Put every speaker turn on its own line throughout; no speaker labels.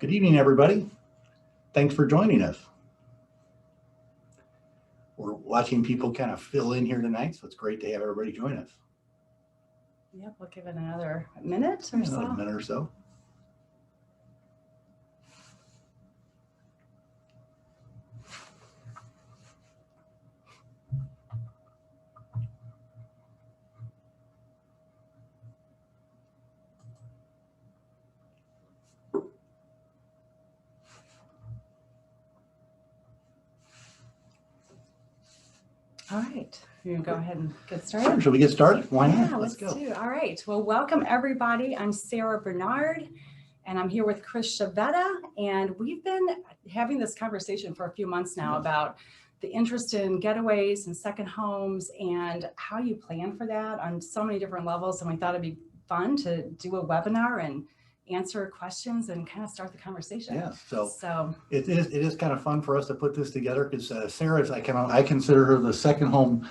Good evening, everybody. Thanks for joining us. We're watching people kind of fill in here tonight, so it's great to have everybody join us.
Yep, we'll give it another minute or so.
Another minute or so.
All right, you can go ahead and get started.
Shall we get started? Why not?
Yeah, let's go. All right, well, welcome everybody. I'm Sarah Bernard, and I'm here with Chris Chivetta, and we've been having this conversation for a few months now about the interest in getaways and second homes and how you plan for that on so many different levels, and we thought it'd be fun to do a webinar and answer questions and kind of start the conversation.
Yeah, so it is kind of fun for us to put this together because Sarah, I consider her the second home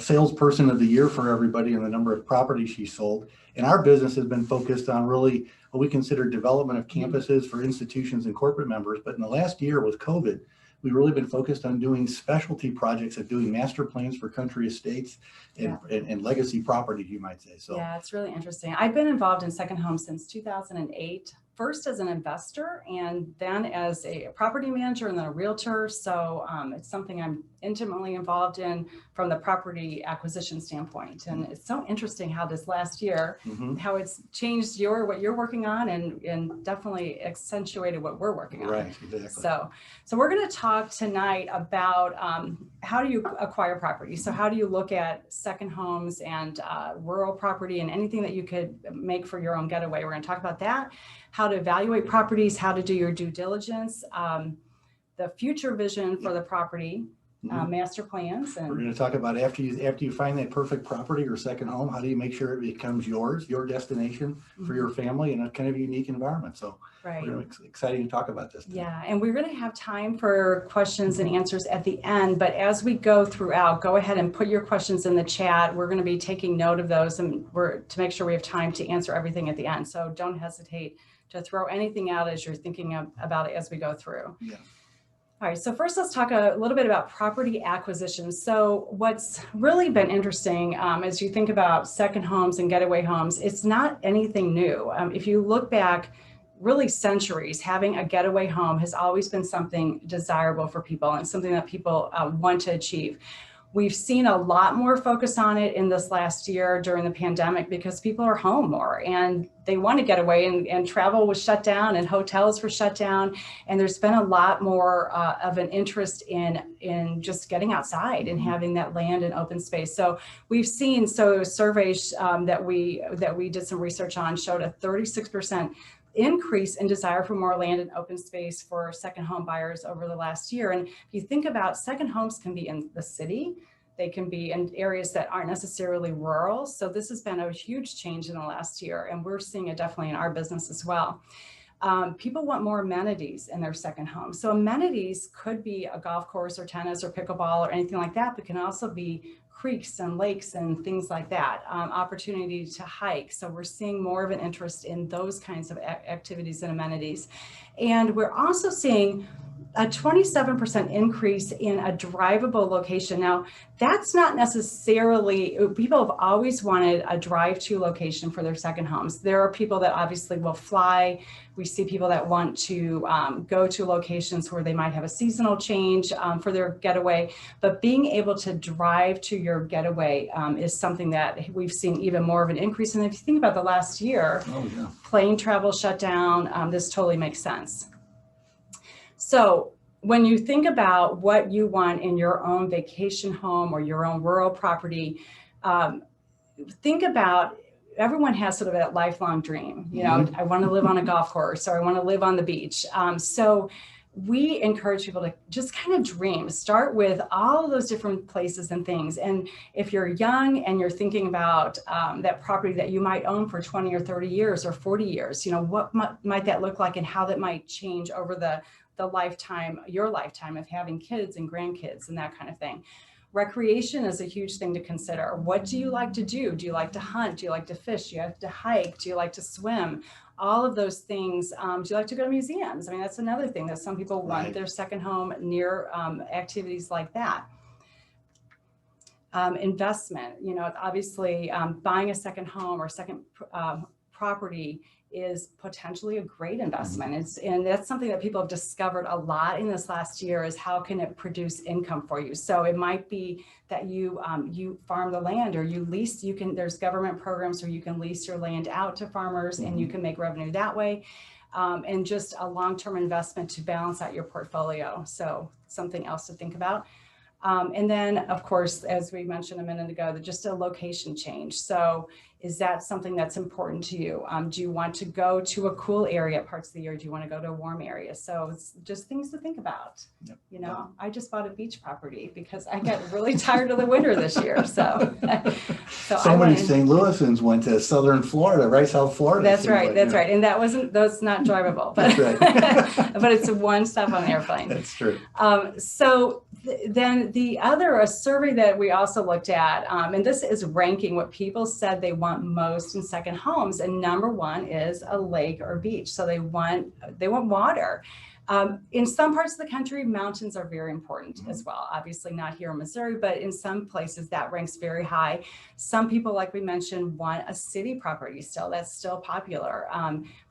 salesperson of the year for everybody and the number of properties she sold. And our business has been focused on really what we consider development of campuses for institutions and corporate members. But in the last year with COVID, we've really been focused on doing specialty projects of doing master plans for country estates and legacy properties, you might say. So
yeah, it's really interesting. I've been involved in second homes since 2008, first as an investor and then as a property manager and then a realtor. So it's something I'm intimately involved in from the property acquisition standpoint. And it's so interesting how this last year, how it's changed what you're working on and definitely accentuated what we're working on.
Right, exactly.
So we're going to talk tonight about how do you acquire property? So how do you look at second homes and rural property and anything that you could make for your own getaway? We're going to talk about that, how to evaluate properties, how to do your due diligence, the future vision for the property, master plans. And
we're going to talk about after you find that perfect property or second home, how do you make sure it becomes yours, your destination for your family in a kind of unique environment. So we're excited to talk about this today.
Yeah, and we're going to have time for questions and answers at the end, but as we go throughout, go ahead and put your questions in the chat. We're going to be taking note of those and to make sure we have time to answer everything at the end. So don't hesitate to throw anything out as you're thinking about it as we go through.
Yeah.
All right, so first let's talk a little bit about property acquisition. So what's really been interesting as you think about second homes and getaway homes, it's not anything new. If you look back really centuries, having a getaway home has always been something desirable for people and something that people want to achieve. We've seen a lot more focus on it in this last year during the pandemic because people are home more and they want to get away and travel was shut down and hotels were shut down. And there's been a lot more of an interest in just getting outside and having that land and open space. So we've seen, surveys that we did some research on showed a 36% increase in desire for more land and open space for second home buyers over the last year. And if you think about second homes can be in the city, they can be in areas that aren't necessarily rural. So this has been a huge change in the last year, and we're seeing it definitely in our business as well. People want more amenities in their second home. So amenities could be a golf course or tennis or pickleball or anything like that, but can also be creeks and lakes and things like that, opportunity to hike. So we're seeing more of an interest in those kinds of activities and amenities. And we're also seeing a 27% increase in a drivable location. Now, that's not necessarily, people have always wanted a drive-to location for their second homes. There are people that obviously will fly. We see people that want to go to locations where they might have a seasonal change for their getaway, but being able to drive to your getaway is something that we've seen even more of an increase. And if you think about the last year, plane travel shut down, this totally makes sense. So when you think about what you want in your own vacation home or your own rural property, think about, everyone has sort of that lifelong dream. You know, I want to live on a golf course or I want to live on the beach. So we encourage people to just kind of dream, start with all of those different places and things. And if you're young and you're thinking about that property that you might own for 20 or 30 years or 40 years, you know, what might that look like and how that might change over the lifetime, your lifetime of having kids and grandkids and that kind of thing. Recreation is a huge thing to consider. What do you like to do? Do you like to hunt? Do you like to fish? Do you like to hike? Do you like to swim? all of those things. Do you like to go to museums? I mean, that's another thing that some people want their second home near activities like that. Investment, you know, obviously buying a second home or second property is potentially a great investment. And that's something that people have discovered a lot in this last year, is how can it produce income for you? So it might be that you farm the land, or you lease. There's government programs where you can lease your land out to farmers, and you can make revenue that way. And just a long-term investment to balance out your portfolio. So something else to think about. And then, of course, as we mentioned a minute ago, just a location change. So is that something that's important to you? Do you want to go to a cool area parts of the year? Do you want to go to a warm area? So it's just things to think about.
Yep.
You know, I just bought a beach property because I got really tired of the winter this year. So
many St. Louisans went to southern Florida, right? South Florida.
That's right. That's right. And that's not drivable, but, but it's one stop on the airplane.
That's true.
Then a survey that we also looked at, and this is ranking what people said they want most in second homes. And number one is a lake or beach. So they want water. In some parts of the country, mountains are very important as well. Obviously not here in Missouri, but in some places that ranks very high. Some people, like we mentioned, want a city property still. That's still popular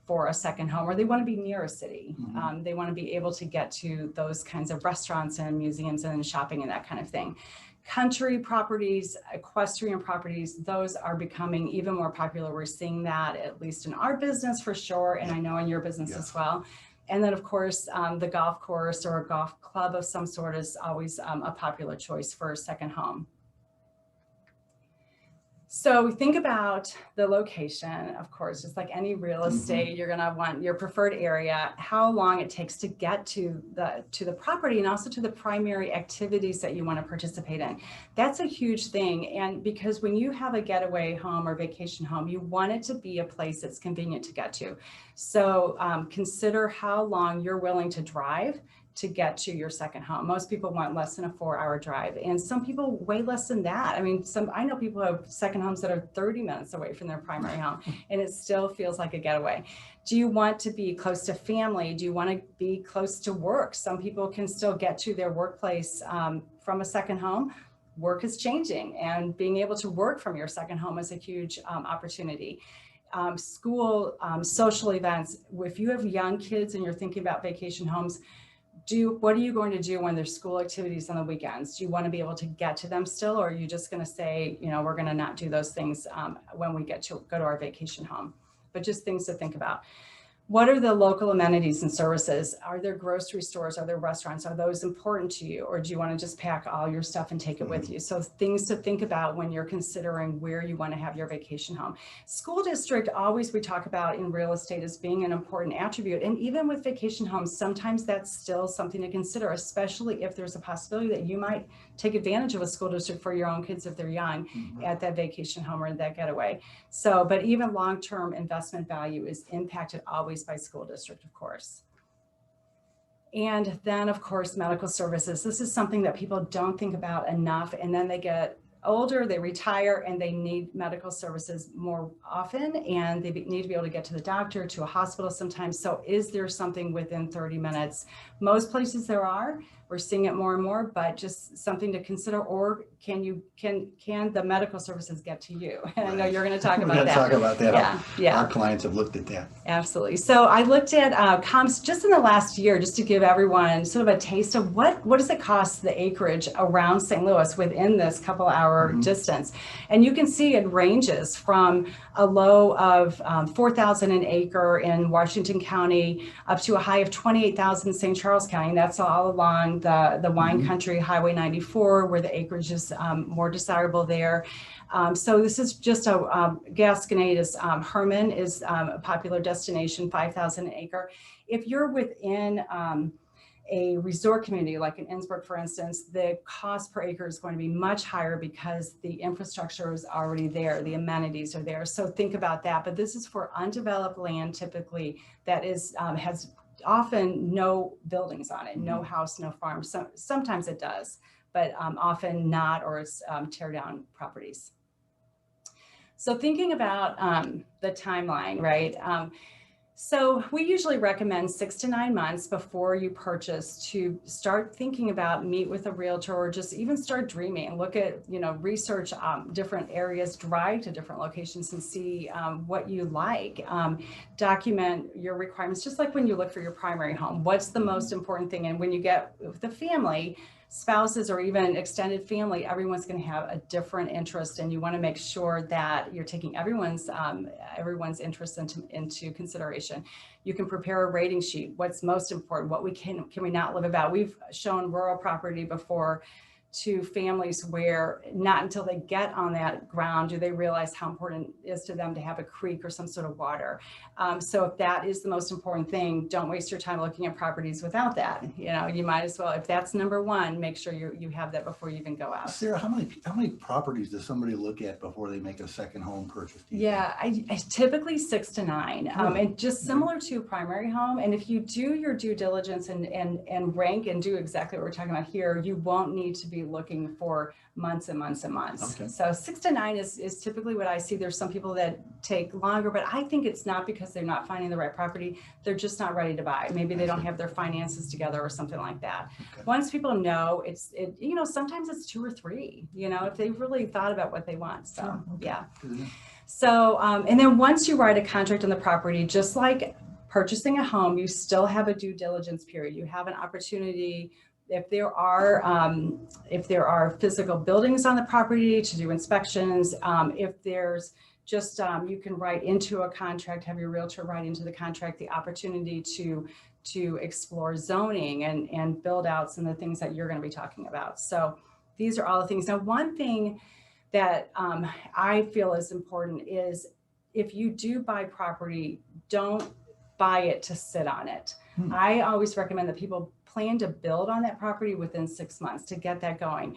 for a second home, or they want to be near a city. They want to be able to get to those kinds of restaurants and museums and shopping and that kind of thing. Country properties, equestrian properties, those are becoming even more popular. We're seeing that at least in our business for sure, and I know in your business as well. And then, of course, the golf course or a golf club of some sort is always a popular choice for a second home. So we think about the location, of course, just like any real estate, you're going to want your preferred area, how long it takes to get to the property, and also to the primary activities that you want to participate in. That's a huge thing. And because when you have a getaway home or vacation home, you want it to be a place that's convenient to get to. So consider how long you're willing to drive to get to your second home. Most people want less than a 4-hour drive, and some people way less than that. I mean, I know people who have second homes that are 30 minutes away from their primary home, and it still feels like a getaway. Do you want to be close to family? Do you want to be close to work? Some people can still get to their workplace from a second home. Work is changing, and being able to work from your second home is a huge opportunity. School, social events. If you have young kids and you're thinking about vacation homes, what are you going to do when there's school activities on the weekends? Do you want to be able to get to them still, or are you just going to say, you know, we're going to not do those things when we go to our vacation home? But just things to think about. What are the local amenities and services? Are there grocery stores? Are there restaurants? Are those important to you? Or do you want to just pack all your stuff and take it with you? So things to think about when you're considering where you want to have your vacation home. School district, always we talk about in real estate as being an important attribute. And even with vacation homes, sometimes that's still something to consider, especially if there's a possibility that you might take advantage of a school district for your own kids if they're young at that vacation home or that getaway. So, but even long-term investment value is impacted always by school district, of course. And then, of course, medical services. This is something that people don't think about enough, and then they get older, they retire, and they need medical services more often, and they need to be able to get to the doctor, to a hospital sometimes. So is there something within 30 minutes? Most places there are. We're seeing it more and more, but just something to consider. Or can the medical services get to you? And I know you're going to talk about that.
We're going to talk about that.
Yeah.
Our clients have looked at that.
Absolutely. So I looked at comps just in the last year, just to give everyone sort of a taste of what does it cost the acreage around St. Louis within this couple hour distance. And you can see it ranges from a low of 4,000 an acre in Washington County up to a high of 28,000 in St. Charles County. And that's all along the wine country, Highway 94, where the acreage is more desirable there. So this is just Gasconade is Herman is a popular destination, 5,000 an acre. If you're within a resort community like in Innsbruck, for instance, the cost per acre is going to be much higher because the infrastructure is already there, the amenities are there. So think about that. But this is for undeveloped land, typically, that is has often no buildings on it, no house, no farm. Sometimes it does, but often not, or it's tear down properties. So thinking about the timeline, right? So we usually recommend 6 to 9 months before you purchase to start thinking about meet with a realtor, or just even start dreaming. Look at, research different areas, drive to different locations and see what you like. Document your requirements, just like when you look for your primary home. What's the most important thing? And when you get with the family, spouses, or even extended family, everyone's going to have a different interest, and you want to make sure that you're taking everyone's interest into consideration. You can prepare a rating sheet. What's most important? What can we not live about? We've shown rural property before to families where not until they get on that ground do they realize how important it is to them to have a creek or some sort of water. So if that is the most important thing, don't waste your time looking at properties without that. You might as well, if that's number one, make sure you have that before you even go out.
Sarah, how many properties does somebody look at before they make a second home purchase?
Yeah, I typically 6 to 9, and just similar to primary home. And if you do your due diligence and rank and do exactly what we're talking about here, you won't need to be looking for months and months and months.
Okay.
So 6 to 9 is typically what I see. There's some people that take longer, but I think it's not because they're not finding the right property. They're just not ready to buy. Maybe they don't have their finances together or something like that.
Okay.
Once people know, sometimes it's 2 or 3, if they've really thought about what they want. So,
Sure. Okay.
yeah.
Good.
So, and then once you write a contract on the property, just like purchasing a home, you still have a due diligence period. You have an opportunity, if there are physical buildings on the property, to do inspections. If there's just, you can write into a contract, have your realtor write into the contract the opportunity to explore zoning and build outs and the things that you're going to be talking about. So these are all the things. Now, one thing that I feel is important is, if you do buy property, don't buy it to sit on it. I always recommend that people plan to build on that property within 6 months to get that going.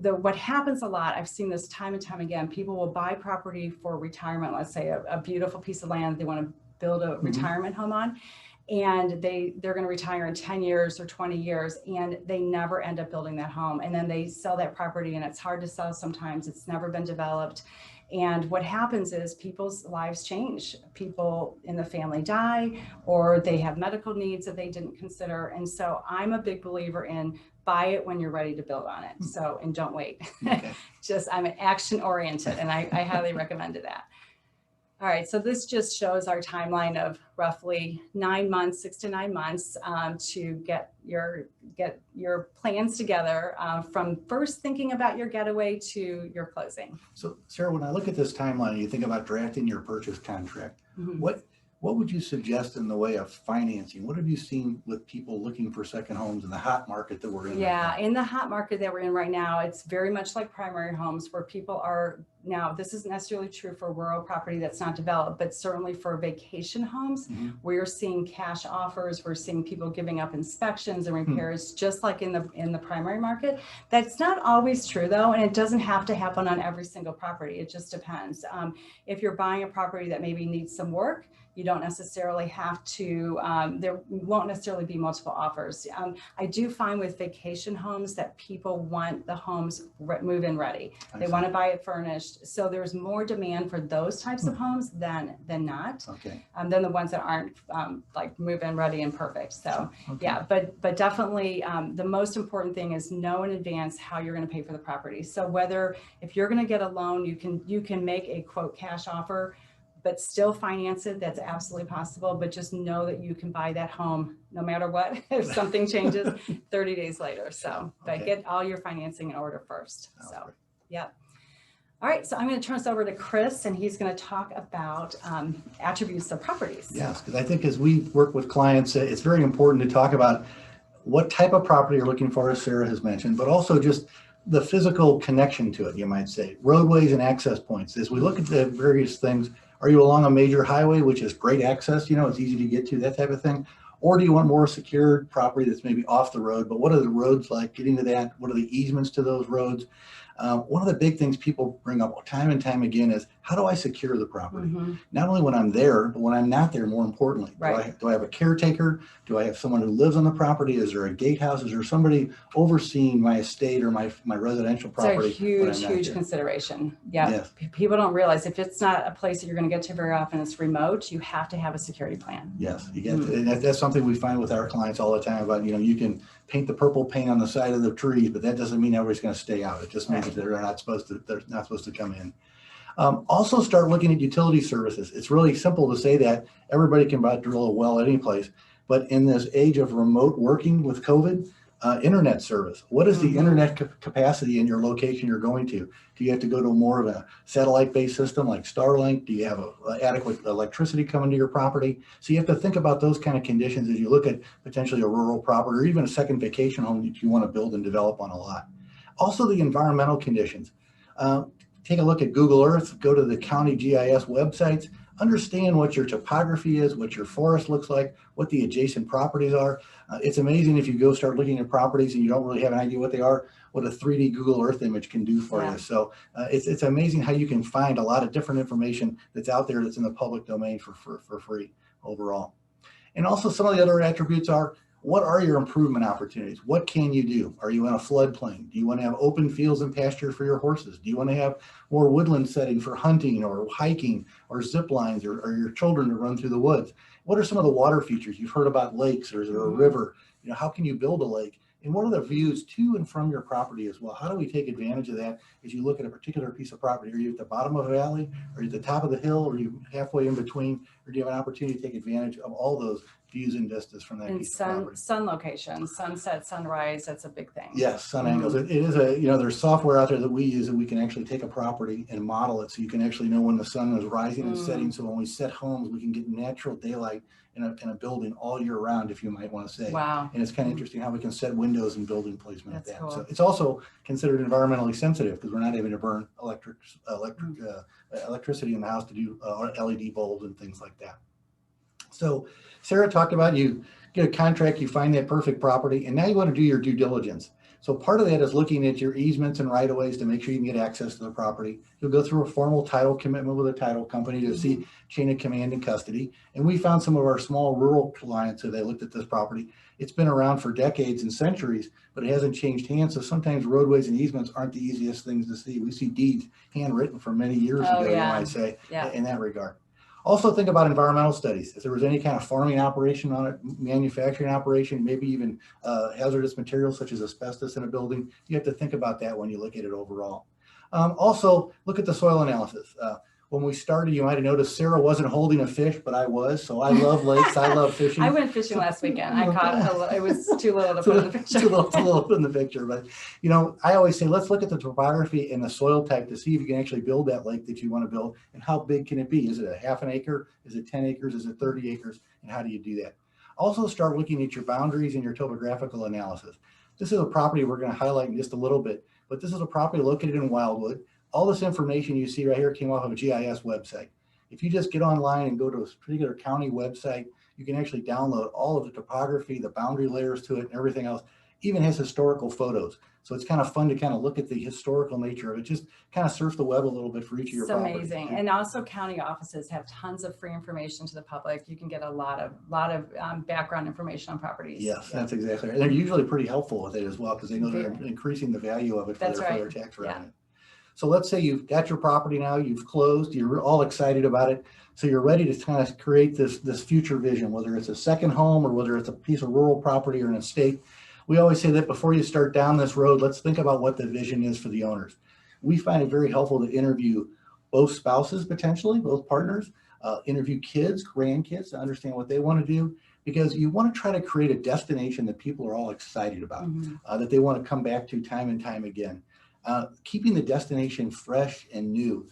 What happens a lot, I've seen this time and time again, people will buy property for retirement, let's say a beautiful piece of land they want to build a retirement home on, and they're going to retire in 10 years or 20 years, and they never end up building that home. And then they sell that property, and it's hard to sell sometimes. It's never been developed. And what happens is people's lives change. People in the family die, or they have medical needs that they didn't consider. And so I'm a big believer in buy it when you're ready to build on it. So, and don't wait.
Okay.
I'm an action oriented, and I highly recommend that. All right, so this just shows our timeline of roughly 9 months, 6 to 9 months to get your plans together, from first thinking about your getaway to your closing.
So Sarah, when I look at this timeline and you think about drafting your purchase contract, what would you suggest in the way of financing? What have you seen with people looking for second homes in the hot market that we're in?
Yeah, in the hot market that we're in right now, it's very much like primary homes, where people are now, this isn't necessarily true for rural property that's not developed, but certainly for vacation homes, we're seeing cash offers. We're seeing people giving up inspections and repairs, just like in the primary market. That's not always true though, and it doesn't have to happen on every single property. It just depends. If you're buying a property that maybe needs some work, you don't necessarily have to, there won't necessarily be multiple offers. I do find with vacation homes that people want the homes move-in ready. They want to buy it furnished. So there's more demand for those types of homes than not, than the ones that aren't like move-in ready and perfect. So yeah, but definitely the most important thing is know in advance how you're going to pay for the property. So if you're going to get a loan, you can make a quote cash offer, but still finance it. That's absolutely possible. But just know that you can buy that home no matter what, if something changes 30 days later. So, but get all your financing in order first. So, yeah. All right. So I'm going to turn this over to Chris, and he's going to talk about attributes of properties.
Yes, because I think as we work with clients, it's very important to talk about what type of property you're looking for, as Sarah has mentioned, but also just the physical connection to it, you might say. Roadways and access points. As we look at the various things, are you along a major highway, which is great access, it's easy to get to, that type of thing? Or do you want more secured property that's maybe off the road, but what are the roads like, getting to that? What are the easements to those roads? One of the big things people bring up time and time again is, how do I secure the property?
Mm-hmm.
Not only when I'm there, but when I'm not there, more importantly.
Right.
Do I have a caretaker? Do I have someone who lives on the property? Is there a gatehouse? Is there somebody overseeing my estate or my residential property?
It's a huge consideration. Yeah.
Yes.
People don't realize if it's not a place that you're going to get to very often, it's remote, you have to have a security plan.
Yes, you get and that's something we find with our clients all the time about, you can paint the purple paint on the side of the trees, but that doesn't mean everybody's going to stay out. It just means that they're not supposed to come in. Also start looking at utility services. It's really simple to say that everybody can about drill a well at any place, but in this age of remote working with COVID, internet service. What is the internet capacity in your location you're going to? Do you have to go to more of a satellite-based system like Starlink? Do you have adequate electricity coming to your property? So you have to think about those kind of conditions as you look at potentially a rural property or even a second vacation home that you want to build and develop on a lot. Also the environmental conditions. Take a look at Google Earth, go to the county GIS websites, understand what your topography is, what your forest looks like, what the adjacent properties are. It's amazing if you go start looking at properties and you don't really have an idea what they are, what a 3D Google Earth image can do for you. So it's amazing how you can find a lot of different information that's out there that's in the public domain for free overall. And also some of the other attributes are, what are your improvement opportunities? What can you do? Are you in a floodplain? Do you want to have open fields and pasture for your horses? Do you want to have more woodland setting for hunting or hiking or zip lines or your children to run through the woods? What are some of the water features? You've heard about lakes, or is there a river? How can you build a lake? And what are the views to and from your property as well? How do we take advantage of that as you look at a particular piece of property? Are you at the bottom of a valley? Are you at the top of the hill? Are you halfway in between? Or do you have an opportunity to take advantage of all those views and vistas from that piece of property?
Sun location, sunset, sunrise, that's a big thing.
Yes, sun angles. It is there's software out there that we use that we can actually take a property and model it so you can actually know when the sun is rising and setting. So when we set homes, we can get natural daylight in a building all year round, if you might want to say.
Wow.
And it's kind of interesting how we can set windows and building placement
That's
at that.
cool.
So it's also considered environmentally sensitive because we're not having to burn electricity in the house to do LED bulbs and things like that. So Sarah talked about, you get a contract, you find that perfect property, and now you want to do your due diligence. So part of that is looking at your easements and right-of-ways to make sure you can get access to the property. You'll go through a formal title commitment with a title company to see chain of command and custody. And we found some of our small rural clients as they looked at this property. It's been around for decades and centuries, but it hasn't changed hands. So sometimes roadways and easements aren't the easiest things to see. We see deeds handwritten for many years ago, you might say, in that regard. Also think about environmental studies. If there was any kind of farming operation on it, manufacturing operation, maybe even hazardous materials such as asbestos in a building, you have to think about that when you look at it overall. Also, look at the soil analysis. When we started, you might have noticed Sarah wasn't holding a fish, but I was. So I love lakes. I love fishing.
I went fishing last weekend. I caught it was too little to put in the picture.
Too little to put in the picture. But, I always say, let's look at the topography and the soil type to see if you can actually build that lake that you want to build. And how big can it be? Is it a half an acre? Is it 10 acres? Is it 30 acres? And how do you do that? Also start looking at your boundaries and your topographical analysis. This is a property we're going to highlight in just a little bit, but this is a property located in Wildwood. All this information you see right here came off of a GIS website. If you just get online and go to a particular county website, you can actually download all of the topography, the boundary layers to it, and everything else. Even has historical photos. So it's kind of fun to kind of look at the historical nature of it. Just kind of surf the web a little bit for each of your properties.
It's amazing. And also county offices have tons of free information to the public. You can get a lot of background information on properties.
Yes, that's exactly right. And they're usually pretty helpful with it as well because they know they're increasing the value of it for their tax revenue. So let's say you've got your property now, you've closed, you're all excited about it. So you're ready to kind of create this future vision, whether it's a second home or whether it's a piece of rural property or an estate. We always say that before you start down this road, let's think about what the vision is for the owners. We find it very helpful to interview both spouses, potentially, both partners, interview kids, grandkids to understand what they want to do, because you want to try to create a destination that people are all excited about, that they want to come back to time and time again. Keeping the destination fresh and new.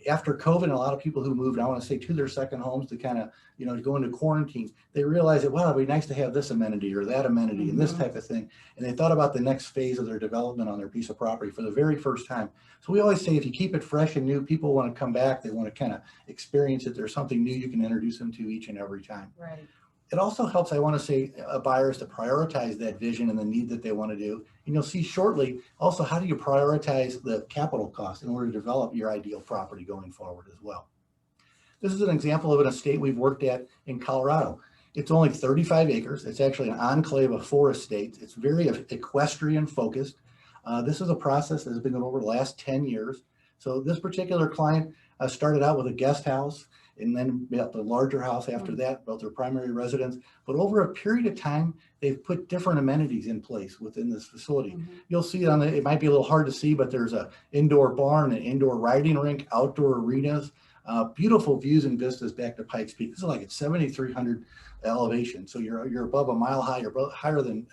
After COVID, a lot of people who moved, I want to say, to their second homes to kind of, to go into quarantine, they realized that, wow, it'd be nice to have this amenity or that amenity and this type of thing. And they thought about the next phase of their development on their piece of property for the very first time. So we always say, if you keep it fresh and new, people want to come back. They want to kind of experience it. There's something new you can introduce them to each and every time.
Right.
It also helps, I want to say, buyers to prioritize that vision and the need that they want to do. And you'll see shortly also how do you prioritize the capital cost in order to develop your ideal property going forward as well. This is an example of an estate we've worked at in Colorado. It's only 35 acres. It's actually an enclave of 4 estates. It's very equestrian focused. This is a process that has been going over the last 10 years. So this particular client started out with a guest house and then built a larger house after that, built their primary residence. But over a period of time, they've put different amenities in place within this facility. You'll see it it might be a little hard to see, but there's an indoor barn, an indoor riding rink, outdoor arenas, beautiful views and vistas back to Pikes Peak. This is like at 7,300 elevation. So you're above a mile high, you're higher than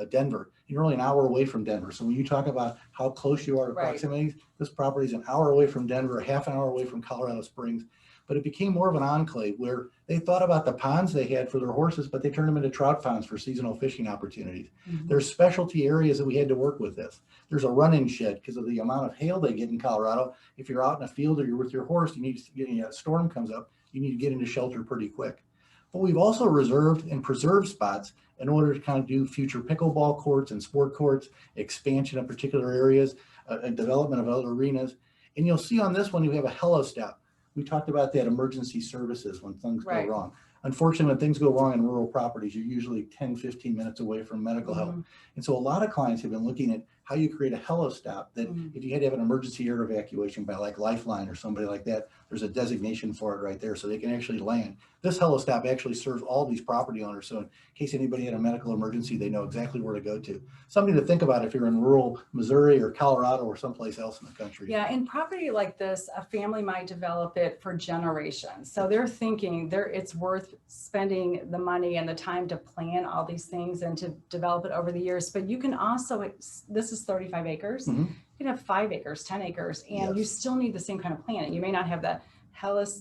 Denver. You're only an hour away from Denver. So when you talk about how close you are to proximity, this property is an hour away from Denver, half an hour away from Colorado Springs. But it became more of an enclave where they thought about the ponds they had for their horses, but they turned them into trout ponds for seasonal fishing opportunities. There's specialty areas that we had to work with this. There's a running shed because of the amount of hail they get in Colorado. If you're out in a field or you're with your horse, you need to get, a storm comes up, you need to get into shelter pretty quick. But we've also reserved and preserved spots in order to kind of do future pickleball courts and sport courts, expansion of particular areas, and development of other arenas. And you'll see on this one, you have a hello step. We talked about that emergency services when things go wrong. Unfortunately, when things go wrong in rural properties, you're usually 10, 15 minutes away from medical help. And so a lot of clients have been looking at how you create a hello stop that if you had to have an emergency air evacuation by like Lifeline or somebody like that, there's a designation for it right there so they can actually land. This hello stop actually serves all these property owners. So in case anybody had a medical emergency, they know exactly where to go to. Something to think about if you're in rural Missouri or Colorado or someplace else in the country.
Yeah, in property like this, a family might develop it for generations. So they're thinking it's worth spending the money and the time to plan all these things and to develop it over the years. But you can also, this is 35 acres. You can have 5 acres, 10 acres, and you still need the same kind of planning. You may not have the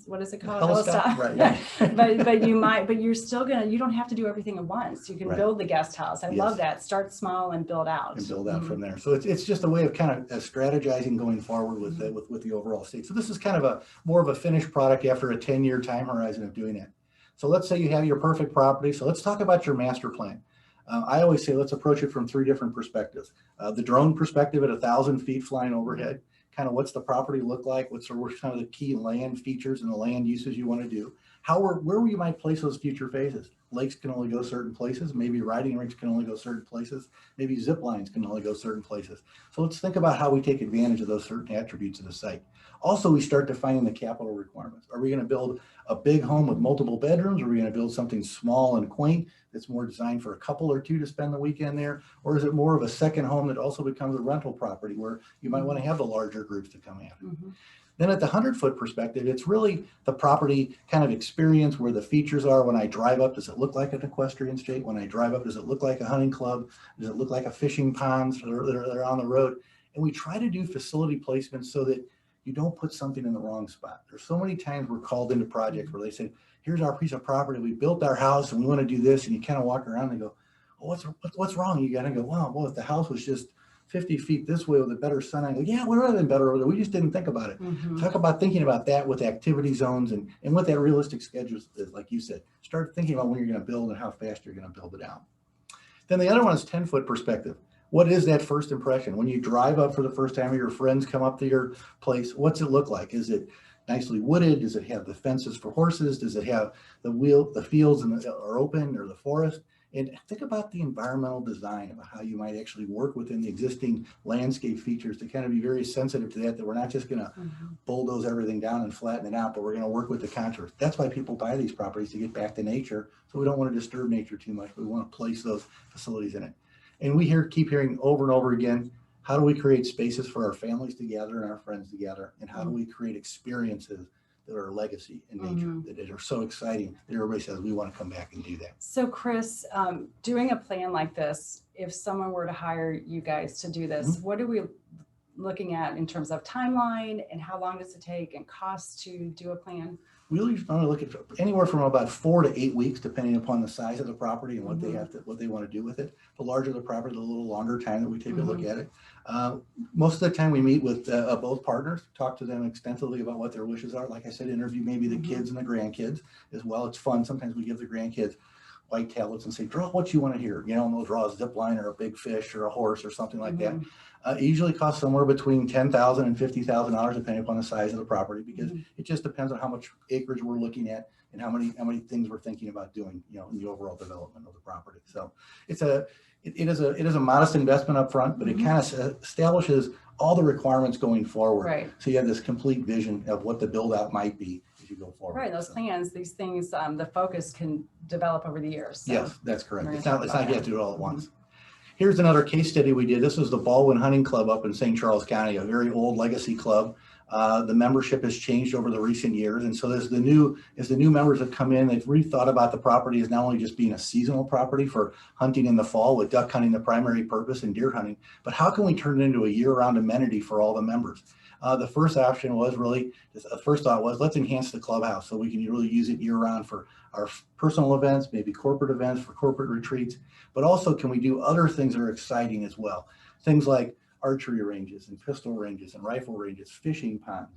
what is it called?
Helistop. Right.
but you're still you don't have to do everything at once. You can build the guest house. I love that. Start small and build out.
And build out from there. So it's just a way of kind of strategizing going forward with the overall state. So this is kind of more of a finished product after a 10-year time horizon of doing it. So let's say you have your perfect property. So let's talk about your master plan. I always say let's approach it from 3 different perspectives. The drone perspective at 1,000 feet flying overhead. Kind of what's the property look like? What's kind of the key land features and the land uses you want to do? Where you might place those future phases? Lakes can only go certain places. Maybe riding rinks can only go certain places. Maybe zip lines can only go certain places. So let's think about how we take advantage of those certain attributes of the site. Also, we start defining the capital requirements. Are we going to build a big home with multiple bedrooms? Are we going to build something small and quaint that's more designed for a couple or 2 to spend the weekend there? Or is it more of a second home that also becomes a rental property where you might want to have the larger groups to come in? Then at the 100-foot perspective, it's really the property kind of experience where the features are. When I drive up, does it look like an equestrian state? When I drive up, does it look like a hunting club? Does it look like a fishing ponds that are on the road? And we try to do facility placements so that you don't put something in the wrong spot. There's so many times we're called into projects where they say, here's our piece of property. We built our house and we want to do this. And you kind of walk around and go, oh, what's wrong? You got to go, wow, well, if the house was just 50 feet this way with a better sun, I go, yeah, we're other than better over there. We just didn't think about it. Talk about thinking about that with activity zones and what that realistic schedule is, like you said. Start thinking about when you're going to build and how fast you're going to build it out. Then the other one is 10-foot perspective. What is that first impression? When you drive up for the first time or your friends come up to your place, what's it look like? Is it nicely wooded? Does it have the fences for horses? Does it have the fields are open or the forest? And think about the environmental design of how you might actually work within the existing landscape features to kind of be very sensitive to that we're not just going to bulldoze everything down and flatten it out, but we're going to work with the contours. That's why people buy these properties, to get back to nature. So we don't want to disturb nature too much, but we want to place those facilities in it. And we keep hearing over and over again, how do we create spaces for our families to gather and our friends to gather? And how do we create experiences that are legacy in nature, that are so exciting that everybody says, we want to come back and do that.
So Chris, doing a plan like this, if someone were to hire you guys to do this, what are we looking at in terms of timeline and how long does it take and cost to do a plan?
We usually look at anywhere from about 4 to 8 weeks, depending upon the size of the property and what they want to do with it. The larger the property, the little longer time that we take a look at it. Most of the time we meet with both partners, talk to them extensively about what their wishes are. Like I said, interview maybe the kids and the grandkids as well. It's fun. Sometimes we give the grandkids white tablets and say, draw what you want to hear. And they'll draw a zip line or a big fish or a horse or something like that. It usually costs somewhere between $10,000 and $50,000, depending upon the size of the property, because it just depends on how much acreage we're looking at and how many things we're thinking about doing, in the overall development of the property. So it is a modest investment up front, but it kind of establishes all the requirements going forward.
Right.
So you have this complete vision of what the build out might be as you go forward.
Right. Those plans, these things, the focus can develop over the years. So
yes, that's correct. It's
not
you have to do it all at once. Here's another case study we did. This was the Baldwin Hunting Club up in St. Charles County, a very old legacy club. The membership has changed over the recent years. And so as the new members have come in, they've rethought about the property as not only just being a seasonal property for hunting in the fall, with duck hunting the primary purpose and deer hunting, but how can we turn it into a year-round amenity for all the members? The first option was first thought was, let's enhance the clubhouse so we can really use it year-round for our personal events, maybe corporate events, for corporate retreats, but also can we do other things that are exciting as well? Things like archery ranges and pistol ranges and rifle ranges, fishing ponds.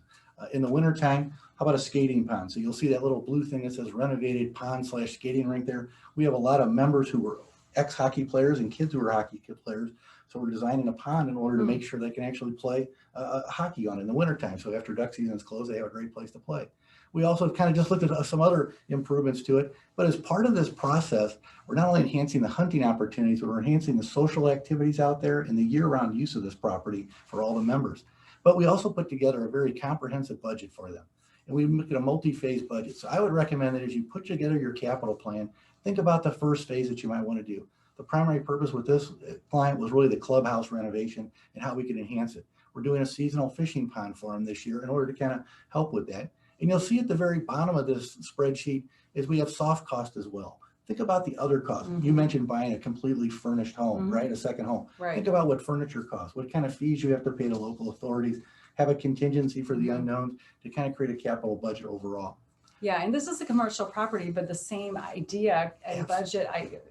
In the wintertime, how about a skating pond? So you'll see that little blue thing that says renovated pond/skating rink there. We have a lot of members who were ex-hockey players and kids who were hockey players. So we're designing a pond in order to make sure they can actually play hockey on it in the wintertime. So after duck season is closed, they have a great place to play. We also kind of just looked at some other improvements to it. But as part of this process, we're not only enhancing the hunting opportunities, but we're enhancing the social activities out there and the year-round use of this property for all the members. But we also put together a very comprehensive budget for them. And we look at a multi-phase budget. So I would recommend that as you put together your capital plan, think about the first phase that you might want to do. The primary purpose with this client was really the clubhouse renovation and how we could enhance it. We're doing a seasonal fishing pond for them this year in order to kind of help with that. And you'll see at the very bottom of this spreadsheet is we have soft cost as well. Think about the other costs. You mentioned buying a completely furnished home, right? A second home.
Right.
Think about what furniture costs, what kind of fees you have to pay to local authorities, have a contingency for the unknowns to kind of create a capital budget overall.
Yeah, and this is a commercial property, but the same idea and budget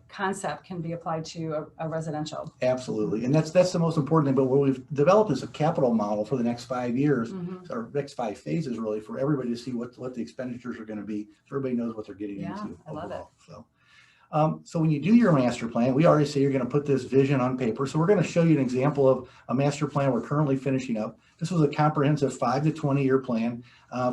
concept can be applied to a residential.
Absolutely, and that's the most important thing. But what we've developed is a capital model for the next 5 years, or next 5 phases, really, for everybody to see what the expenditures are going to be, so everybody knows what they're getting into.
I love it.
So when you do your master plan, we already say you're going to put this vision on paper. So we're going to show you an example of a master plan we're currently finishing up. This was a comprehensive 5 to 20 year plan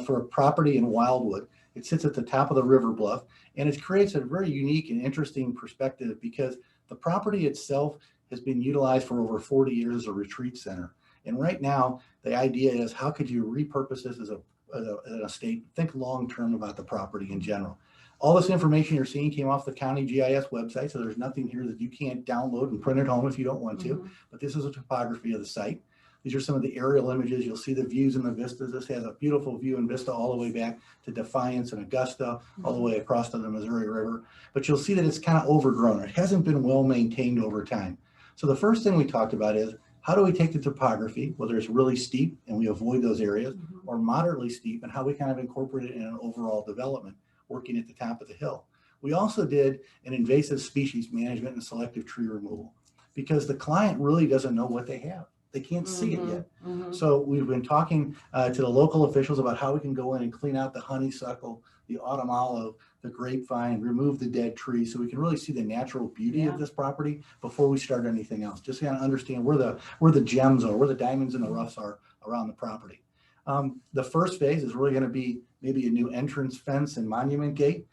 for a property in Wildwood. It sits at the top of the river bluff, and it creates a very unique and interesting perspective because the property itself has been utilized for over 40 years as a retreat center. And right now, the idea is how could you repurpose this as an estate? Think long-term about the property in general. All this information you're seeing came off the county GIS website, so there's nothing here that you can't download and print at home if you don't want to, but this is a topography of the site. These are some of the aerial images. You'll see the views and the vistas. This has a beautiful view and vista all the way back to Defiance and Augusta, all the way across to the Missouri River. But you'll see that it's kind of overgrown. It hasn't been well maintained over time. So the first thing we talked about is how do we take the topography, whether it's really steep and we avoid those areas, or moderately steep, and how we kind of incorporate it in an overall development, working at the top of the hill. We also did an invasive species management and selective tree removal because the client really doesn't know what they have. They can't see it yet. So we've been talking to the local officials about how we can go in and clean out the honeysuckle, the autumn olive, the grapevine, remove the dead trees, so we can really see the natural beauty of this property before we start anything else. Just kind of understand where the gems are, where the diamonds in the roughs are around the property. The first phase is really going to be maybe a new entrance fence and monument gate,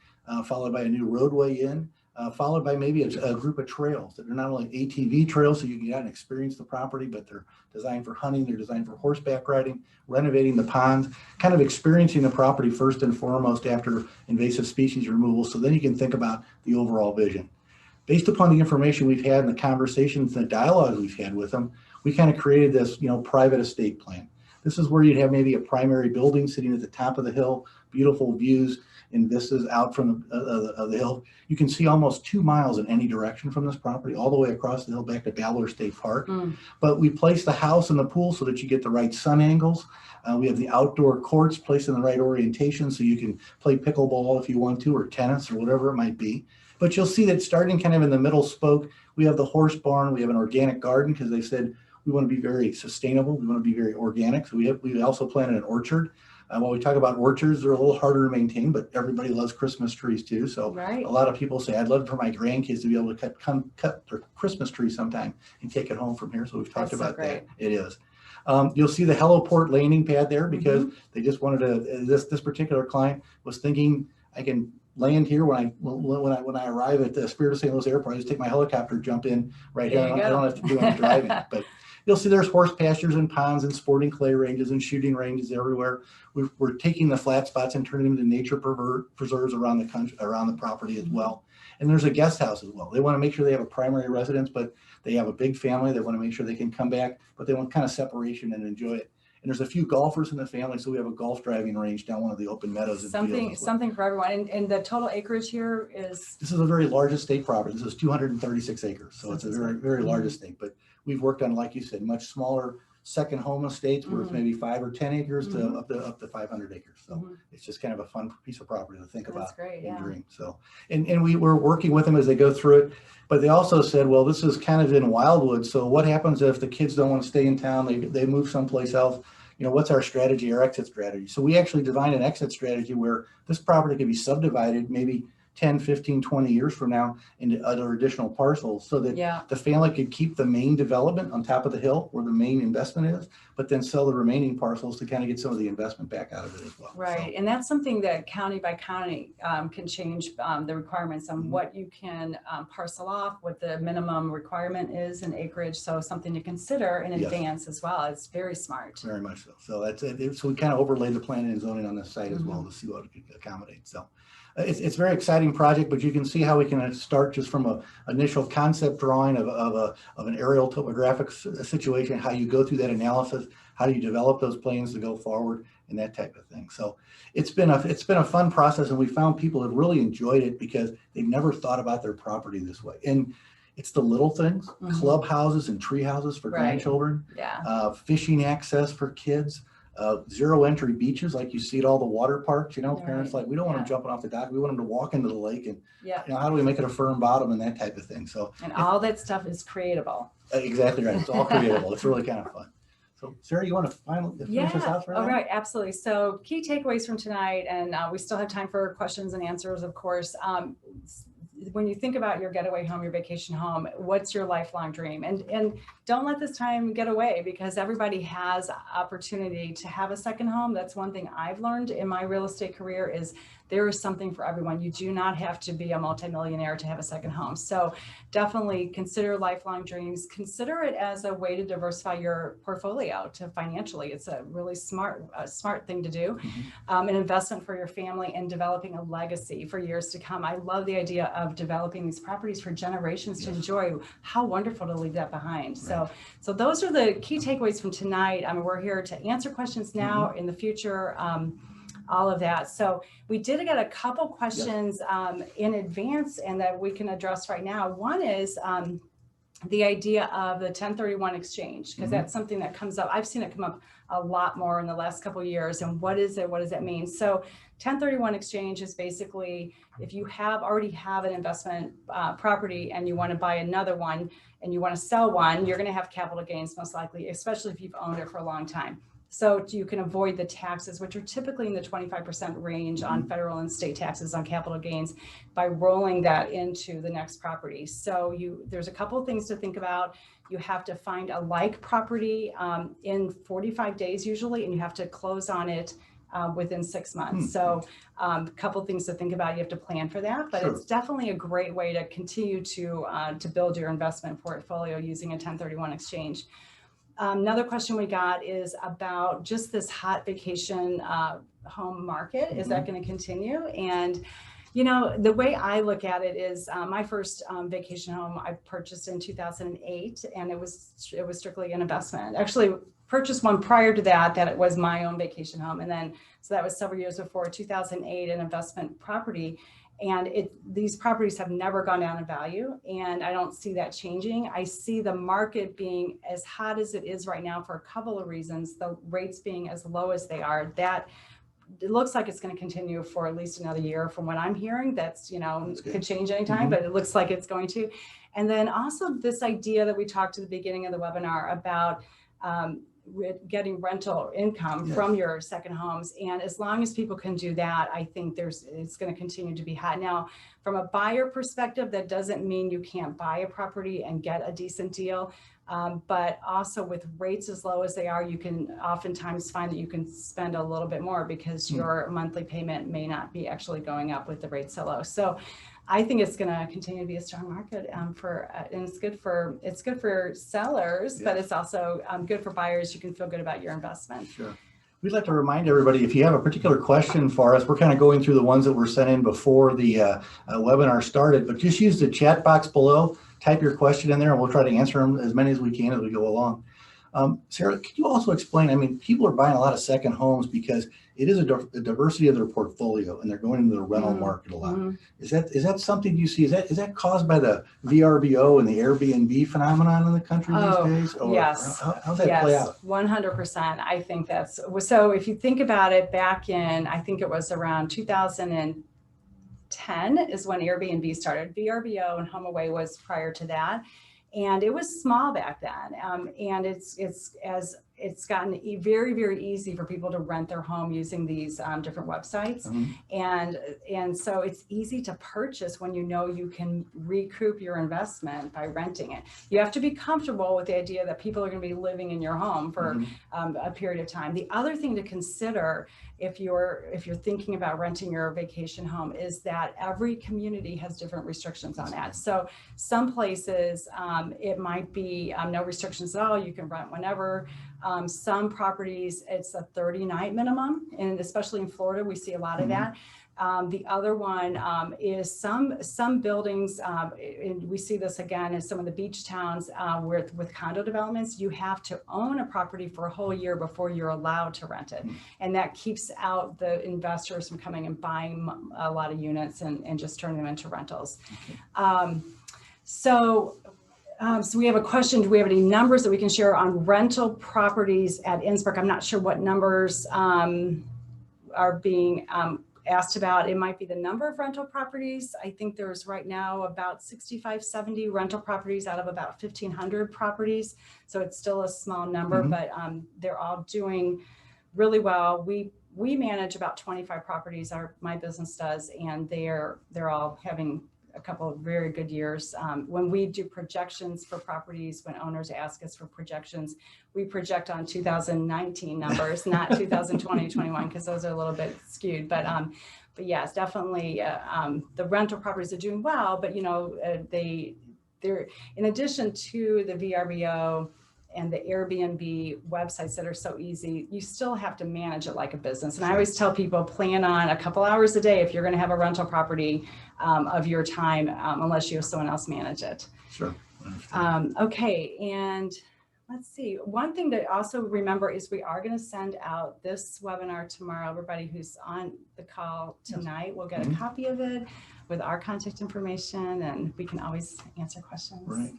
followed by a new roadway in, followed by maybe a group of trails that are not only ATV trails so you can get out and experience the property, but they're designed for hunting, they're designed for horseback riding, renovating the ponds, kind of experiencing the property first and foremost after invasive species removal, so then you can think about the overall vision. Based upon the information we've had and the conversations and the dialogue we've had with them, we kind of created this, private estate plan. This is where you'd have maybe a primary building sitting at the top of the hill, beautiful views and vistas out from the hill. You can see almost 2 miles in any direction from this property, all the way across the hill back to Baldwin State Park. But we place the house and the pool so that you get the right sun angles. We have the outdoor courts placed in the right orientation so you can play pickleball if you want to, or tennis, or whatever it might be. But you'll see that starting kind of in the middle spoke, we have the horse barn, we have an organic garden because they said we want to be very sustainable, we want to be very organic. So we also planted an orchard. When we talk about orchards, they're a little harder to maintain, but everybody loves Christmas trees too. So
Right.
a lot of people say, I'd love for my grandkids to be able to cut their Christmas tree sometime and take it home from here. So we've talked
That's so
about
great.
that. It is. You'll see the Heliport landing pad there because
Mm-hmm.
they just wanted to, this particular client was thinking, I can land here when I arrive at the Spirit of St. Louis Airport. I just take my helicopter, jump in right here.
There you
I don't have to do any driving. But you'll see there's horse pastures and ponds and sporting clay ranges and shooting ranges everywhere. We're taking the flat spots and turning them into nature preserves around the country, around the property as well. And there's a guest house as well. They want to make sure they have a primary residence, but they have a big family. They want to make sure they can come back, but they want kind of separation and enjoy it. And there's a few golfers in the family, so we have a golf driving range down one of the open meadows.
Something for everyone. And the total acreage here is?
This is a very large estate property. This is 236 acres, so it's a very, very large estate. But we've worked on, like you said, much smaller second home estates where it's maybe 5 or 10 acres to up to 500 acres. So it's just kind of a fun piece of property to think about and dream. So, and we were working with them as they go through it, but they also said, well, this is kind of in Wildwood. So what happens if the kids don't want to stay in town? They move someplace else. You know, what's our strategy, our exit strategy? So we actually designed an exit strategy where this property can be subdivided maybe 10, 15, 20 years from now into other additional parcels so that the family could keep the main development on top of the hill where the main investment is, but then sell the remaining parcels to kind of get some of the investment back out of it as well.
Right. So, and that's something that county by county can change the requirements on what you can parcel off, what the minimum requirement is in acreage. So something to consider in advance as well. It's very smart.
Very much so. So that's it. So we kind of overlaid the planning and zoning on this site as well to see what it could accommodate. So it's a very exciting project, but you can see how we can start just from an initial concept drawing of an aerial topographic situation, how you go through that analysis, how do you develop those plans to go forward, and that type of thing. So it's been a fun process, and we found people have really enjoyed it because they've never thought about their property this way. And it's the little things, clubhouses and tree houses for grandchildren, fishing access for kids. Zero entry beaches like you see at all the water parks, you know, parents like, we don't want them jumping off the dock. We want them to walk into the lake and, you know, how do we make it a firm bottom and that type of thing. So,
and all that stuff is creatable.
Exactly right. It's all creatable. It's really kind of fun. So Sarah, you want to finish this out for now?
All right. Absolutely. So key takeaways from tonight, and we still have time for questions and answers, of course. When you think about your getaway home, your vacation home, what's your lifelong dream? And don't let this time get away, because everybody has opportunity to have a second home. That's one thing I've learned in my real estate career is there is something for everyone. You do not have to be a multimillionaire to have a second home. So definitely consider lifelong dreams. Consider it as a way to diversify your portfolio to financially. It's a really smart thing to do. An investment for your family and developing a legacy for years to come. I love the idea of developing these properties for generations to enjoy. How wonderful to leave that behind. So those are the key takeaways from tonight. We're here to answer questions now, in the future, all of that. So we did get a couple questions in advance and that we can address right now. One is the idea of the 1031 exchange, because that's something that comes up. I've seen it come up a lot more in the last couple of years. And what is it? What does that mean? So 1031 exchange is basically if you already have an investment property and you want to buy another one and you want to sell one, you're going to have capital gains most likely, especially if you've owned it for a long time. So you can avoid the taxes, which are typically in the 25% range on federal and state taxes on capital gains, by rolling that into the next property. So there's a couple of things to think about. You have to find a like property in 45 days usually, and you have to close on it within 6 months. So a couple of things to think about. You have to plan for that, but it's definitely a great way to continue to build your investment portfolio using a 1031 exchange. Another question we got is about just this hot vacation home market. Is that going to continue? And, you know, the way I look at it is my first vacation home I purchased in 2008, and it was strictly an investment. Actually, purchased one prior to that it was my own vacation home. And then, so that was several years before, 2008, an investment property. And these properties have never gone down in value, and I don't see that changing. I see the market being as hot as it is right now for a couple of reasons. The rates being as low as they are, that it looks like it's going to continue for at least another year from what I'm hearing. That's, you know, could change anytime, but it looks like it's going to. And then also this idea that we talked at the beginning of the webinar about with getting rental income
Yes.
from your second homes. And as long as people can do that, I think it's going to continue to be hot. Now, from a buyer perspective, that doesn't mean you can't buy a property and get a decent deal. But also with rates as low as they are, you can oftentimes find that you can spend a little bit more because your monthly payment may not be actually going up with the rates so low. So I think it's going to continue to be a strong market and it's good for sellers, but it's also good for buyers. You can feel good about your investment.
Sure. We'd like to remind everybody, if you have a particular question for us, we're kind of going through the ones that were sent in before the webinar started, but just use the chat box below, type your question in there, and we'll try to answer them as many as we can as we go along. Sarah, could you also explain, I mean, people are buying a lot of second homes because it is a diversity of their portfolio and they're going into the rental market a lot. Is that something you see? Is that caused by the VRBO and the Airbnb phenomenon in the country these days? Or
yes.
How's that play out?
100%. I think so if you think about it, back in, I think it was around 2010 is when Airbnb started. VRBO and HomeAway was prior to that. And it was small back then. And it's gotten very, very easy for people to rent their home using these different websites. And so it's easy to purchase when you know you can recoup your investment by renting it. You have to be comfortable with the idea that people are going to be living in your home for a period of time. The other thing to consider if you're thinking about renting your vacation home is that every community has different restrictions on that. So some places it might be no restrictions at all. You can rent whenever. Some properties, it's a 30-night minimum, and especially in Florida, we see a lot of that. The other one is some buildings, and we see this again in some of the beach towns with condo developments. You have to own a property for a whole year before you're allowed to rent it. And that keeps out the investors from coming and buying a lot of units and just turning them into rentals. So we have a question. Do we have any numbers that we can share on rental properties at Innsbruck? I'm not sure what numbers are being asked about. It might be the number of rental properties. I think there's right now about 65, 70 rental properties out of about 1,500 properties. So it's still a small number, but they're all doing really well. We manage about 25 properties, my business does, and they're all having a couple of very good years. When we do projections for properties, when owners ask us for projections, we project on 2019 numbers, not 2020, 21, because those are a little bit skewed. But yes, definitely the rental properties are doing well. But they're in addition to the VRBO and the Airbnb websites that are so easy, you still have to manage it like a business. And I always tell people, plan on a couple hours a day if you're going to have a rental property of your time, unless you have someone else manage it.
Sure.
Okay, and let's see. One thing to also remember is we are going to send out this webinar tomorrow. Everybody who's on the call tonight will get a copy of it with our contact information, and we can always answer questions.
Right.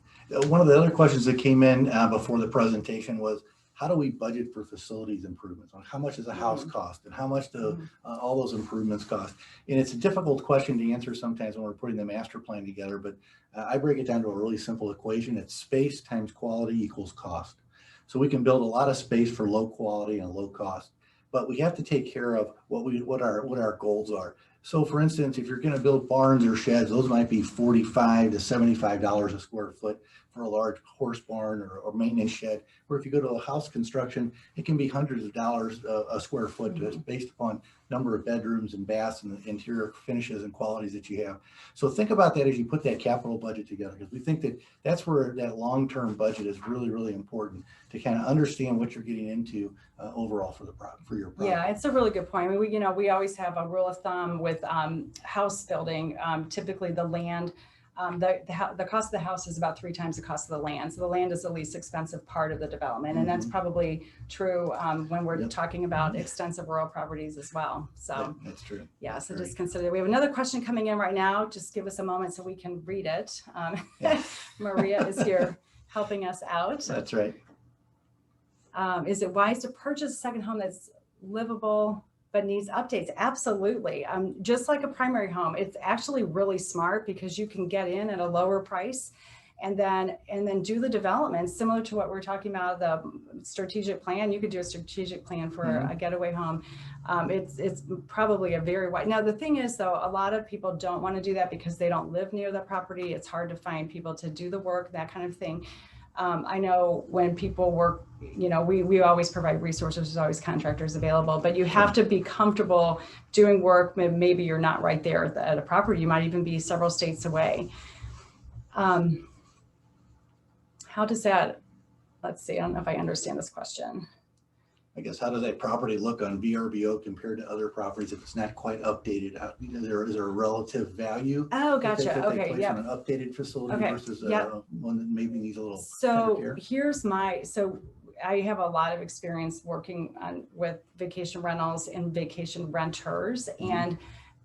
One of the other questions that came in before the presentation was, how do we budget for facilities improvements? How much does a house cost, and how much do all those improvements cost? And it's a difficult question to answer sometimes when we're putting the master plan together, but I break it down to a really simple equation. It's space times quality equals cost. So we can build a lot of space for low quality and low cost, but we have to take care of what our goals are. So for instance, if you're going to build barns or sheds, those might be $45 to $75 a square foot for a large horse barn or maintenance shed. Or if you go to a house construction, it can be hundreds of dollars a square foot just based upon number of bedrooms and baths and the interior finishes and qualities that you have. So think about that as you put that capital budget together, because we think that that's where that long-term budget is really, really important to kind of understand what you're getting into overall for your property.
Yeah, it's a really good point. I mean, we always have a rule of thumb with house building. Typically the land, the cost of the house is about 3 times the cost of the land. So the land is the least expensive part of the development. And that's probably true when we're talking about extensive rural properties as well. So
that's true.
Yeah, so just consider that. We have another question coming in right now. Just give us a moment so we can read it. Maria is here helping us out.
That's right.
Is it wise to purchase a second home that's livable but needs updates? Absolutely. Just like a primary home, it's actually really smart because you can get in at a lower price and then do the development similar to what we're talking about, the strategic plan. You could do a strategic plan for a getaway home. It's probably a very wide. Now, the thing is, though, a lot of people don't want to do that because they don't live near the property. It's hard to find people to do the work, that kind of thing. I know when people work, we always provide resources. There's always contractors available, but you have to be comfortable doing work. Maybe you're not right there at a property. You might even be several states away. How does that, let's see, I don't know if I understand this question.
I guess, how does that property look on VRBO compared to other properties if it's not quite updated? Is there a relative value?
Oh, gotcha. Okay, yeah.
An updated facility versus one that maybe needs a little
So here's so I have a lot of experience working with vacation rentals and vacation renters, and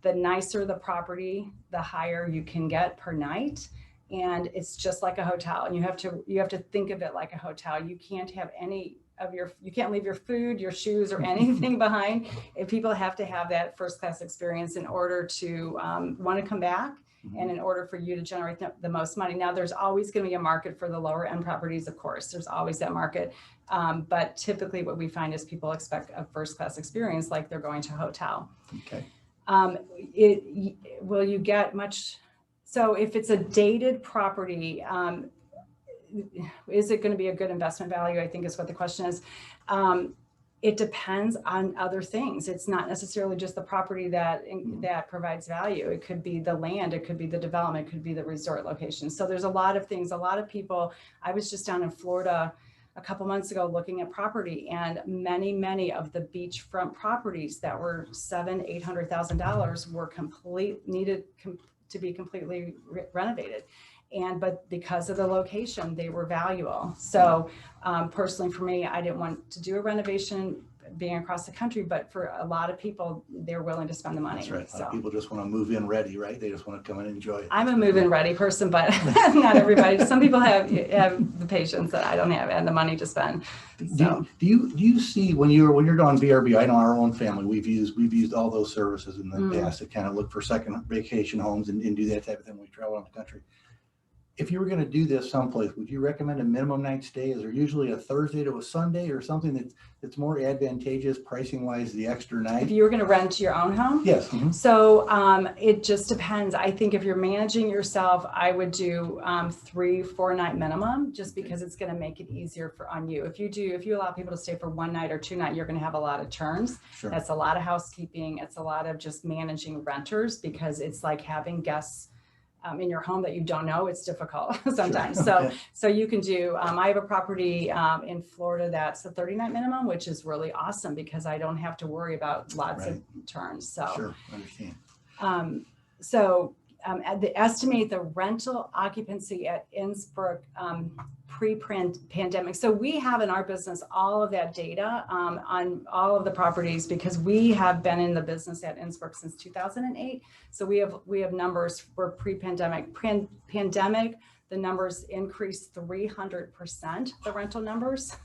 the nicer the property, the higher you can get per night. And it's just like a hotel, and you have to think of it like a hotel. You can't have you can't leave your food, your shoes, or anything behind. And people have to have that first class experience in order to want to come back, and in order for you to generate the most money. Now, there's always going to be a market for the lower end properties, of course. There's always that market. But typically what we find is people expect a first class experience like they're going to a hotel.
Okay.
Will you get much? So if it's a dated property, is it going to be a good investment value? I think is what the question is. It depends on other things. It's not necessarily just the property that provides value. It could be the land, it could be the development, it could be the resort location. So there's a lot of things. A lot of people, I was just down in Florida a couple months ago looking at property, and many of the beachfront properties that were $700,000-800,000 were needed to be completely renovated. But because of the location, they were valuable. So personally for me, I didn't want to do a renovation being across the country, but for a lot of people, they're willing to spend the money.
That's right. A lot of people just want to move in ready, right? They just want to come in and enjoy it.
I'm a move in ready person, but not everybody. Some people have the patience that I don't have and the money to spend. So.
Do you see when you're on VRB? I know our own family, we've used all those services in the past to kind of look for second vacation homes and do that type of thing when we travel around the country. If you were going to do this someplace, would you recommend a minimum night stay? Is there usually a Thursday to a Sunday or something that's more advantageous pricing wise, the extra night?
If you were going to rent your own home?
Yes.
So it just depends. I think if you're managing yourself, I would do 3-4 night minimum, just because it's going to make it easier on you. If you allow people to stay for 1 night or 2 nights, you're going to have a lot of turns.
Sure.
That's a lot of housekeeping. It's a lot of just managing renters, because it's like having guests in your home that you don't know. It's difficult sometimes.
Sure.
So you can do, I have a property in Florida that's a 30-night minimum, which is really awesome because I don't have to worry about lots of turns. So
sure, I understand.
Estimate the rental occupancy at Innsbruck pre-pandemic. So we have in our business all of that data on all of the properties, because we have been in the business at Innsbruck since 2008. So we have numbers for pre-pandemic. Pandemic, the numbers increased 300%, the rental numbers.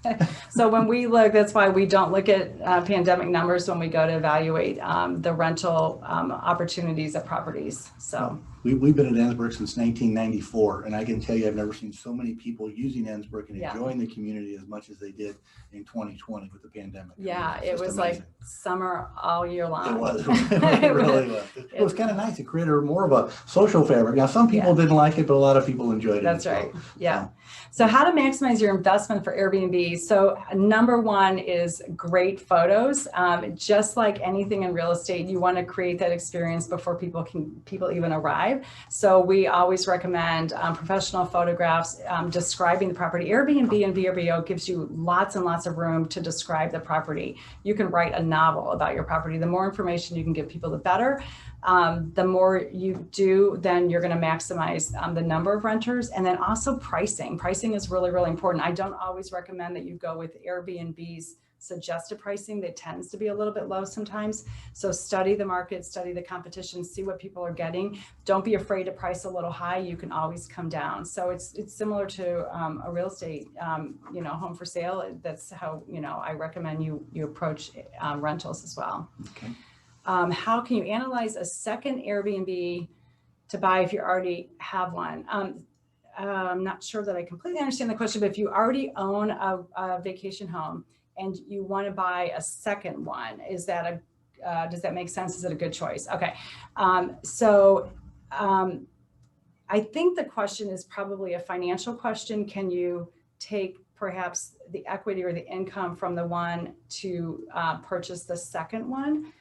So when we look, that's why we don't look at pandemic numbers when we go to evaluate the rental opportunities at properties. So
we've been at Innsbruck since 1994, and I can tell you I've never seen so many people using Innsbruck and enjoying the community as much as they did in 2020 with the pandemic.
Yeah, it was amazing. Like summer all year long.
It was. It really was. It was kind of nice. It created more of a social fabric. Now, some people didn't like it, but a lot of people enjoyed it.
That's right. Well. Yeah. So how to maximize your investment for Airbnb. So number one is great photos. Just like anything in real estate, you want to create that experience before people even arrive. So we always recommend professional photographs describing the property. Airbnb and VRBO gives you lots and lots of room to describe the property. You can write a novel about your property. The more information you can give people, the better. The more you do, then you're going to maximize the number of renters, and then also pricing. Pricing is really, really important. I don't always recommend that you go with Airbnb's suggested pricing. That tends to be a little bit low sometimes. So study the market, study the competition, see what people are getting. Don't be afraid to price a little high. You can always come down. So it's similar to a real estate, home for sale. That's how, I recommend you approach rentals as well.
Okay.
How can you analyze a second Airbnb to buy if you already have one? I'm not sure that I completely understand the question, but if you already own a vacation home and you want to buy a second one, is that does that make sense? Is it a good choice? Okay. I think the question is probably a financial question. Can you take perhaps the equity or the income from the one to purchase the second one?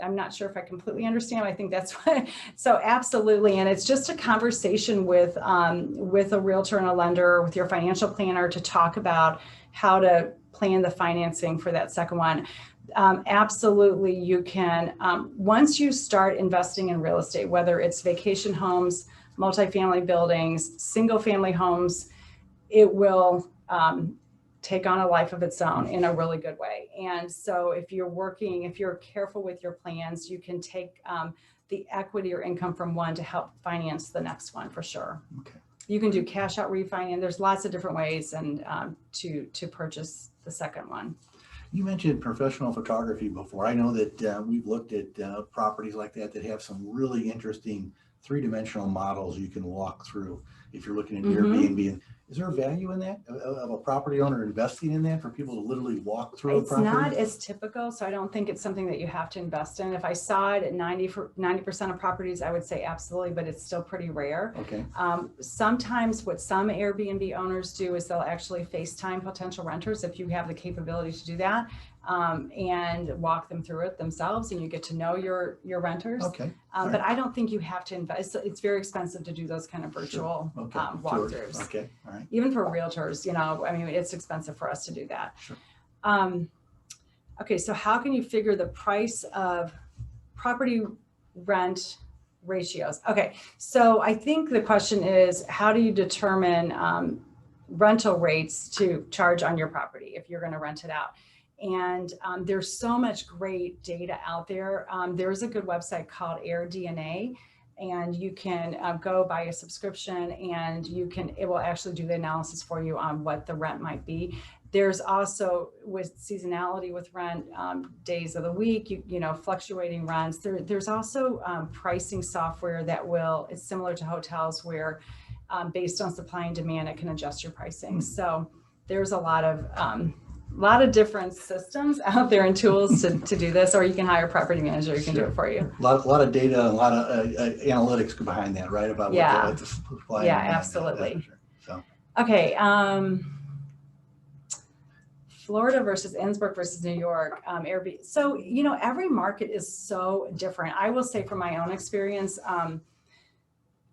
I'm not sure if I completely understand. I think that's what, so absolutely. And it's just a conversation with a realtor and a lender, with your financial planner, to talk about how to plan the financing for that second one. Absolutely, you can, once you start investing in real estate, whether it's vacation homes, multifamily buildings, single family homes, it will take on a life of its own in a really good way. And so if you're careful with your plans, you can take the equity or income from one to help finance the next one for sure.
Okay.
You can do cash out refinance. There's lots of different ways and to purchase the second one.
You mentioned professional photography before. I know that we've looked at properties like that have some really interesting three-dimensional models you can walk through if you're looking at Airbnb. Is there a value in that, of a property owner investing in that, for people to literally walk through a property?
It's not as typical, so I don't think it's something that you have to invest in. If I saw it at 90% of properties, I would say absolutely, but it's still pretty rare.
Okay.
Sometimes what some Airbnb owners do is they'll actually FaceTime potential renters if you have the capability to do that, and walk them through it themselves, and you get to know your renters.
Okay.
But I don't think you have to invest. It's very expensive to do those kind of virtual walkthroughs.
Okay. All right.
Even for realtors, I mean, it's expensive for us to do that.
Sure.
Okay, so how can you figure the price of property rent ratios? Okay, so I think the question is, how do you determine rental rates to charge on your property if you're going to rent it out? And there's so much great data out there. There's a good website called AirDNA, and you can go buy a subscription, and it will actually do the analysis for you on what the rent might be. There's also, with seasonality with rent, days of the week, fluctuating rents. There's also pricing software it's similar to hotels, where based on supply and demand, it can adjust your pricing. So there's a lot of different systems out there and tools to do this, or you can hire a property manager who can do it for you.
A lot of data and a lot of analytics behind that, right? About what the supply.
Yeah, absolutely.
Sure. So.
Okay. Florida versus Innsbruck versus New York, Airbnb. So, every market is so different. I will say from my own experience,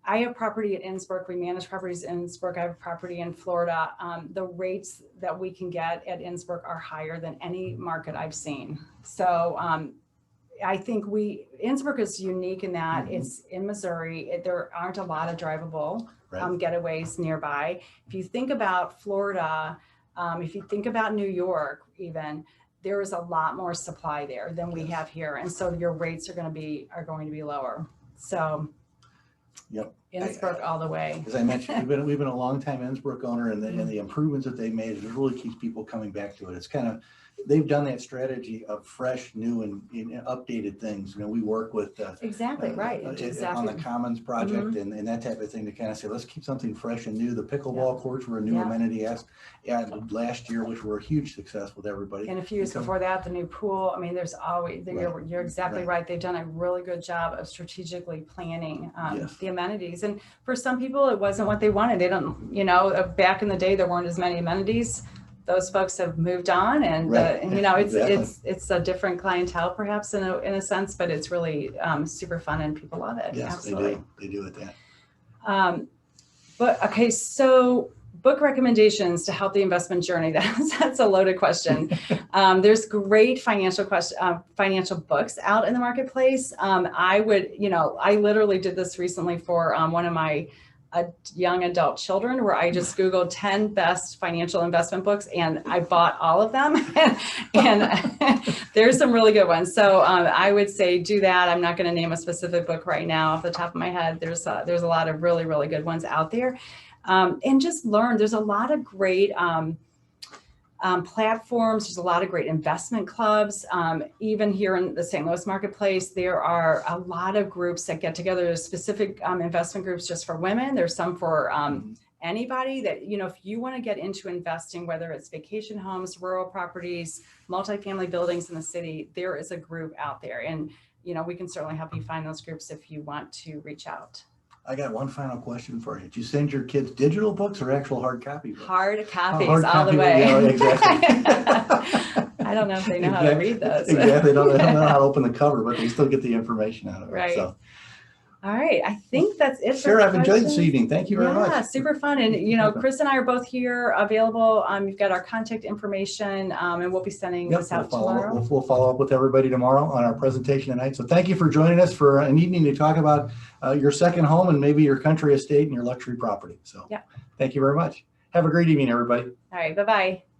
I have property at Innsbruck. We manage properties in Innsbruck. I have a property in Florida. The rates that we can get at Innsbruck are higher than any market I've seen. So I think Innsbruck is unique in that it's in Missouri. There aren't a lot of drivable getaways nearby. If you think about Florida, if you think about New York, even, there is a lot more supply there than we have here, and so your rates are going to be lower. So.
Yep.
Innsbruck all the way.
As I mentioned, we've been a long time Innsbruck owner, and the improvements that they made, it really keeps people coming back to it. It's kind of, they've done that strategy of fresh, new, and updated things. We work with
exactly
on the Commons project and that type of thing, to kind of say, let's keep something fresh and new. The pickleball courts were a new amenity added last year, which were a huge success with everybody.
And a few years before that, the new pool. I mean, there's always, you're exactly right. They've done a really good job of strategically planning the amenities. And for some people, it wasn't what they wanted. They don't, back in the day, there weren't as many amenities. Those folks have moved on, and it's a different clientele perhaps in a sense, but it's really super fun and people love it.
Yes,
absolutely.
They do at that.
But okay, so book recommendations to help the investment journey. That's a loaded question. There's great financial books out in the marketplace. I literally did this recently for one of my young adult children, where I just Googled 10 best financial investment books, and I bought all of them. and there's some really good ones. So I would say do that. I'm not going to name a specific book right now off the top of my head. There's a lot of really, really good ones out there. And just learn. There's a lot of great platforms. There's a lot of great investment clubs. Even here in the St. Louis marketplace, there are a lot of groups that get together. There's specific investment groups just for women. There's some for anybody that, you know, if you want to get into investing, whether it's vacation homes, rural properties, multifamily buildings in the city, there is a group out there. And, you know, we can certainly help you find those groups if you want to reach out.
I got one final question for you. Did you send your kids digital books or actual hard copy books?
Hard copies
Hard
all
copy,
the way.
yeah, exactly.
I don't know if they know how to read those.
Exactly. They don't know how to open the cover, but they still get the information out of it.
Right.
So.
All right. I think that's it.
Sarah, I've enjoyed this evening. Thank you very much.
Yeah, super fun. And, you know, Chris and I are both here available. You've got our contact information, and we'll be sending this out tomorrow.
We'll follow up with everybody tomorrow on our presentation tonight. So thank you for joining us for an evening to talk about your second home and maybe your country estate and your luxury property. So thank you very much. Have a great evening, everybody.
All right. Bye-bye.